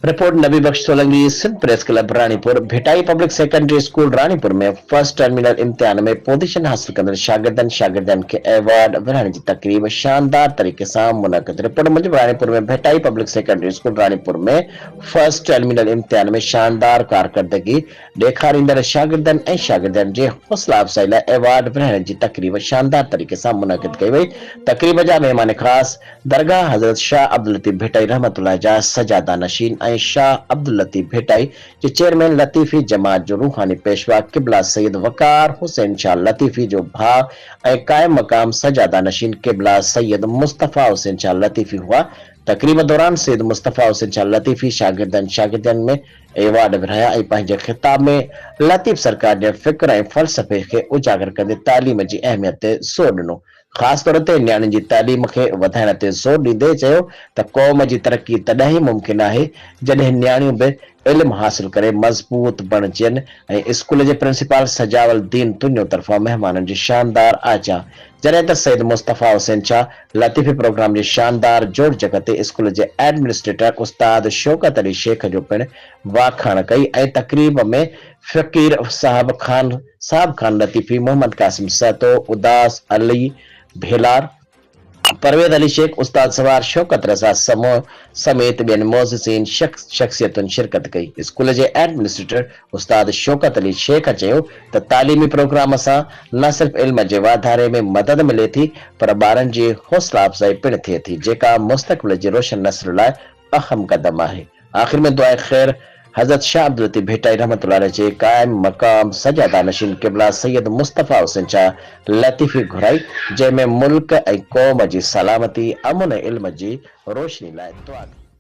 Report Nabi Bakhsh Solanki Sindh press club Ranipur Bhitai public secondary school Ranipur में first terminal इम्तिहान में पोजीशन हासिल कंदड़ शागिर्दनि खे एवॉर्ड विरहाइण जी तकरीब शानदार तरीक़े सां मुनक़िद। रिपोर्ट मूजिब रानीपुर में Bhittai public secondary school Ranipur में फर्स्ट टर्मिनल इम्तिहान में शानदार कारकर्दगी ॾेखारींदड़ शागिर्दनि जे हौसला अफ़ज़ाई लाइ एवॉर्ड विरहाइण जी तकरीब शानदार तरीक़े सां मुनक़िद कई वई। तकरीब जा महिमान ख़ास दरगाह हज़रत शाह अब्दुल लतीफ़ भिटाई रहमतुल्लाह जा सजादा नशीन ऐं शाह अब्दुल लतीफ़ भिटाई जे चेयरमैन लतीफ़ी जमात जो रूहानी पेशवा क़िबला सैयद वक़ार हुसैन शाह लतीफ़ी जो भाउ ऐं क़ाइम मक़ाम सजादा नशीन क़िबला सैयद मुस्तफ़ा हुसैन शाह लतीफ़ी हुआ। तकरीब दौरान सैयद मुस्तफ़ा हुसैन शाह लतीफ़ी शागिर्दनि में एवॉर्ड विरहाया ऐं पंहिंजे ख़िताब में लतीफ़ सरकार जे फ़िक्र ऐं फ़लसफ़े खे उजागर कंदे तालीम जी अहमियत ते ज़ोर ॾिनो। ख़ासि तौर ते न्याणियुनि जी तालीम खे वधाइण ते ज़ोर ॾींदे चयो त क़ौम जी तरक़ी तॾहिं ई मुमकिन आहे जॾहिं न्याणियूं बि इल्मु हासिल करे मज़बूत बणजनि ऐं स्कूल जे प्रिंसिपल सजावल दीन तुन्यो तरफ़ां महिमाननि जी शानदार आचा जॾहिं त सैयद मुस्तफ़ा हुसैन शाह लतीफ़ी प्रोग्राम जे शानदार जोड़ जॻह ते स्कूल जे एडमिनिस्ट्रेटर उस्ताद शौकत अली शेख जो पिणु वाखाण कई ऐं तकरीब में फ़कीर साहब खान लतीफ़ी मोहम्मद कासिम सहतो उदास अली भेलार परवेद अली शेख उस्ताद सवार शौकत रज़ा समेत ॿियनि मोज़िज़ीन शख़्सियतुनि शिरकत कई। स्कूल जे एडमिनिस्ट्रेटर उस्ताद शौकत अली शेख चयो त तालीमी प्रोग्राम सां न सिर्फ़ इल्म जे वाधारे में मदद मिले थी पर ॿारनि जी हौसला अफ़ज़ाई पिणु थिए थी जेका मुस्तक़बिल जी रोशन नस्ल लाइ अहम क़दम आहे। आख़िर में दुआए ख़ैर हज़रत शाह अब्दुल लतीफ़ भिटाई रहमतुल्लाह जे क़ाइम मक़ाम सजादा नशीन क़िबला सैयद मुस्तफ़ा हुसैन शाह लतीफ़ी घुराई जंहिं में मुल्क ऐं क़ौम जी सलामती अमन ऐं इल्म जी रोशनी लाइ दुआ कई।